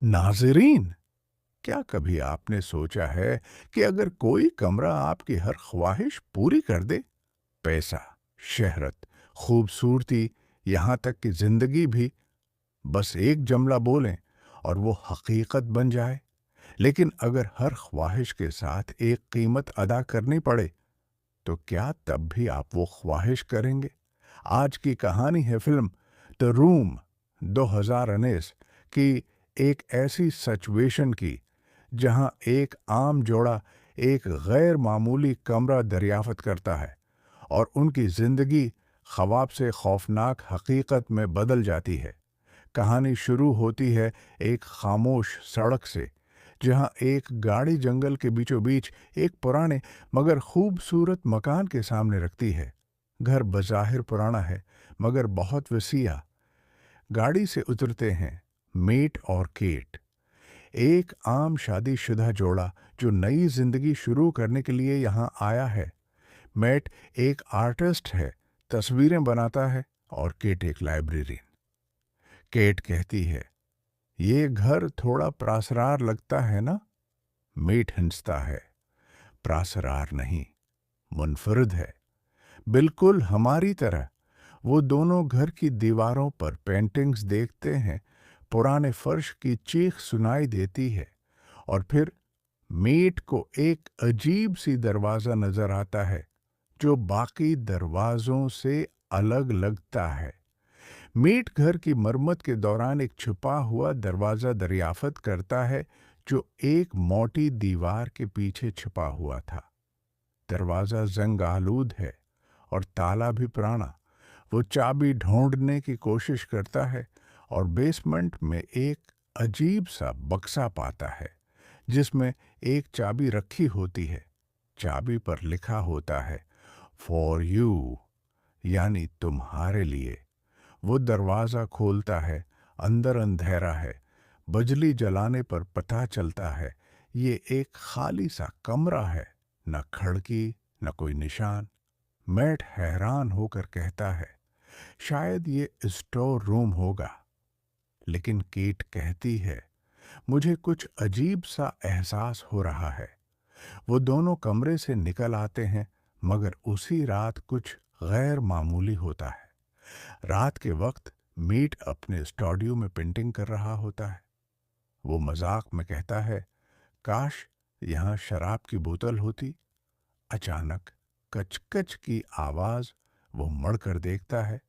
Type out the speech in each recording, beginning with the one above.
नाज़रीन, क्या कभी आपने सोचा है कि अगर कोई कमरा आपकी हर ख्वाहिश पूरी कर दे? पैसा, शहरत, खूबसूरती, यहाँ तक कि जिंदगी भी, बस एक जुमला बोलें और वो हकीकत बन जाए। लेकिन अगर हर ख्वाहिश के साथ एक कीमत अदा करनी पड़े, तो क्या तब भी आप वो ख्वाहिश करेंगे? आज की कहानी है फिल्म द रूम 2019 की, एक ऐसी सिचुएशन की जहां एक आम जोड़ा एक गैर मामूली कमरा दरियाफ्त करता है और उनकी जिंदगी ख्वाब से खौफनाक हकीकत में बदल जाती है। कहानी शुरू होती है एक खामोश सड़क से, जहां एक गाड़ी जंगल के बीचों बीच एक पुराने मगर खूबसूरत मकान के सामने रखती है। घर बज़ाहिर पुराना है मगर बहुत वसीया। गाड़ी से उतरते हैं मेट और केट, एक आम शादीशुदा जोड़ा जो नई जिंदगी शुरू करने के लिए यहाँ आया है। मेट एक आर्टिस्ट है, तस्वीरें बनाता है, और केट एक लाइब्रेरियन। केट कहती है, ये घर थोड़ा प्रासरार लगता है ना? मीट हंसता है, प्रासरार नहीं, मुनफरद है, बिल्कुल हमारी तरह। वो दोनों घर की दीवारों पर पेंटिंग्स देखते हैं, पुराने फर्श की चीख सुनाई देती है, और फिर मीट को एक अजीब सी दरवाज़ा नज़र आता है जो बाकी दरवाज़ों से अलग लगता है। मीट घर की मरम्मत के दौरान एक छुपा हुआ दरवाज़ा दरियाफ्त करता है जो एक मोटी दीवार के पीछे छुपा हुआ था। दरवाज़ा जंग आलूद है और ताला भी पुराना। वो चाबी ढूंढने की कोशिश करता है और बेसमेंट में एक अजीब सा बक्सा पाता है जिसमें एक चाबी रखी होती है। चाबी पर लिखा होता है फॉर यू, यानी तुम्हारे लिए। वो दरवाज़ा खोलता है, अंदर अंधेरा है। बिजली जलाने पर पता चलता है ये एक खाली सा कमरा है, न खिड़की न कोई निशान। मैट हैरान होकर कहता है, शायद ये स्टोर रूम होगा। लेकिन कीट कहती है, मुझे कुछ अजीब सा एहसास हो रहा है। वो दोनों कमरे से निकल आते हैं, मगर उसी रात कुछ गैर मामूली होता है। रात के वक्त मीट अपने स्टूडियो में पेंटिंग कर रहा होता है। वो मजाक में कहता है, काश यहाँ शराब की बोतल होती। अचानक कच-कच की आवाज। वो मुड़कर देखता है,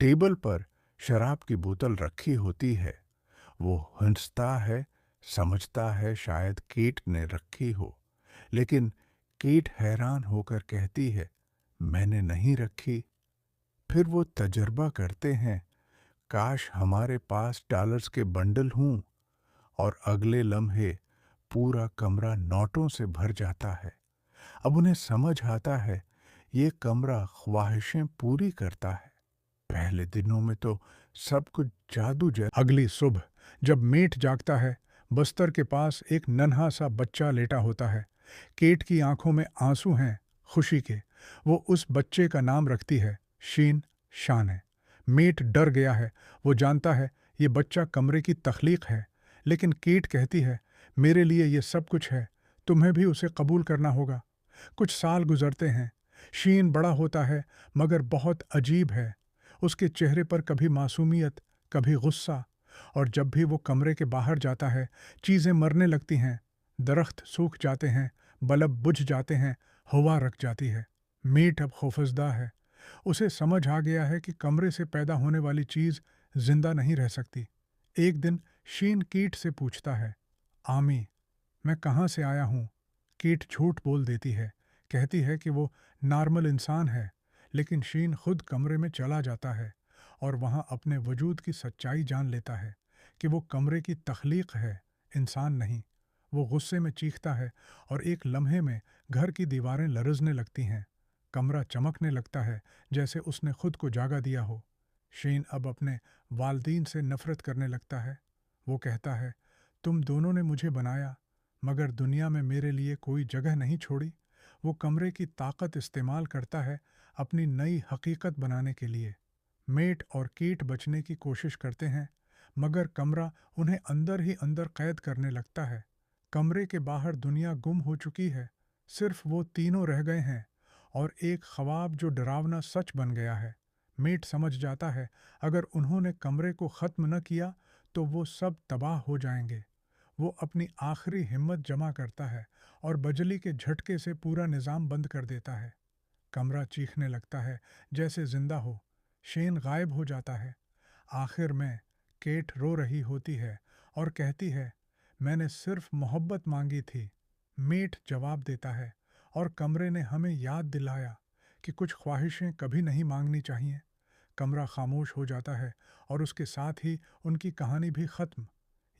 टेबल पर शराब की बोतल रखी होती है। वो हंसता है, समझता है शायद कीट ने रखी हो, लेकिन कीट हैरान होकर कहती है, मैंने नहीं रखी। फिर वो तजर्बा करते हैं, काश हमारे पास डॉलर्स के बंडल हों, और अगले लम्हे पूरा कमरा नोटों से भर जाता है। अब उन्हें समझ आता है ये कमरा ख्वाहिशें पूरी करता है। पहले दिनों में तो सब कुछ जादू जैसा। अगली सुबह जब मीट जागता है, बस्तर के पास एक नन्हा सा बच्चा लेटा होता है। केट की आंखों में आंसू हैं, खुशी के। वो उस बच्चे का नाम रखती है शीन, शान है। मीट डर गया है। वो जानता है ये बच्चा कमरे की तख्लीक है, लेकिन केट कहती है, मेरे लिए ये सब कुछ है, तुम्हें भी उसे कबूल करना होगा। कुछ साल गुजरते हैं। शीन बड़ा होता है, मगर बहुत अजीब है। उसके चेहरे पर कभी मासूमियत, कभी गुस्सा, और जब भी वो कमरे के बाहर जाता है, चीज़ें मरने लगती हैं। दरख्त सूख जाते हैं, बल्ब बुझ जाते हैं, हवा रख जाती है। मीट अब खौफजदा है। उसे समझ आ गया है कि कमरे से पैदा होने वाली चीज़ जिंदा नहीं रह सकती। एक दिन शीन कीट से पूछता है, आमी, मैं कहाँ से आया हूँ? कीट झूठ बोल देती है, कहती है कि वो नॉर्मल इंसान है। लेकिन शीन खुद कमरे में चला जाता है और वहाँ अपने वजूद की सच्चाई जान लेता है कि वो कमरे की तख्लीक है, इंसान नहीं। वो गुस्से में चीखता है और एक लम्हे में घर की दीवारें लरजने लगती हैं। कमरा चमकने लगता है जैसे उसने खुद को जागा दिया हो। शीन अब अपने वालदीन से नफरत करने लगता है। वो कहता है, तुम दोनों ने मुझे बनाया, मगर दुनिया में मेरे लिए कोई जगह नहीं छोड़ी। वो कमरे की ताकत इस्तेमाल करता है अपनी नई हकीकत बनाने के लिए। मेट और कीट बचने की कोशिश करते हैं, مگر کمرہ انہیں اندر ہی اندر قید کرنے لگتا ہے۔ کمرے کے باہر دنیا گم ہو چکی ہے، صرف وہ تینوں رہ گئے ہیں اور ایک خواب جو ڈراونا سچ بن گیا ہے۔ میٹ سمجھ جاتا ہے اگر انہوں نے کمرے کو ختم نہ کیا تو وہ سب تباہ ہو جائیں گے۔ وہ اپنی آخری ہمت جمع کرتا ہے اور بجلی کے جھٹکے سے پورا نظام بند کر دیتا ہے۔ کمرہ چیخنے لگتا ہے جیسے زندہ ہو۔ شین غائب ہو جاتا ہے۔ آخر میں کیٹ رو رہی ہوتی ہے اور کہتی ہے، میں نے صرف محبت مانگی تھی۔ میٹ جواب دیتا ہے، اور کمرے نے ہمیں یاد دلایا کہ کچھ خواہشیں کبھی نہیں مانگنی چاہیے۔ کمرہ خاموش ہو جاتا ہے اور اس کے ساتھ ہی ان کی کہانی بھی ختم۔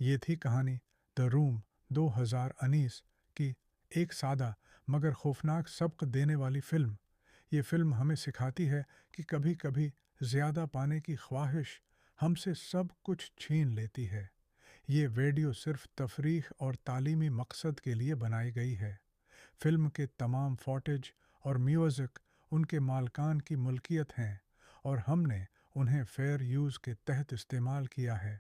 یہ تھی کہانی دی روم 2019 کی ایک سادہ مگر خوفناک سبق دینے والی فلم۔ یہ فلم ہمیں سکھاتی ہے کہ کبھی کبھی زیادہ پانے کی خواہش ہم سے سب کچھ چھین لیتی ہے۔ یہ ویڈیو صرف تفریح اور تعلیمی مقصد کے لیے بنائی گئی ہے۔ فلم کے تمام فوٹیج اور میوزک ان کے مالکان کی ملکیت ہیں اور ہم نے انہیں فیئر یوز کے تحت استعمال کیا ہے۔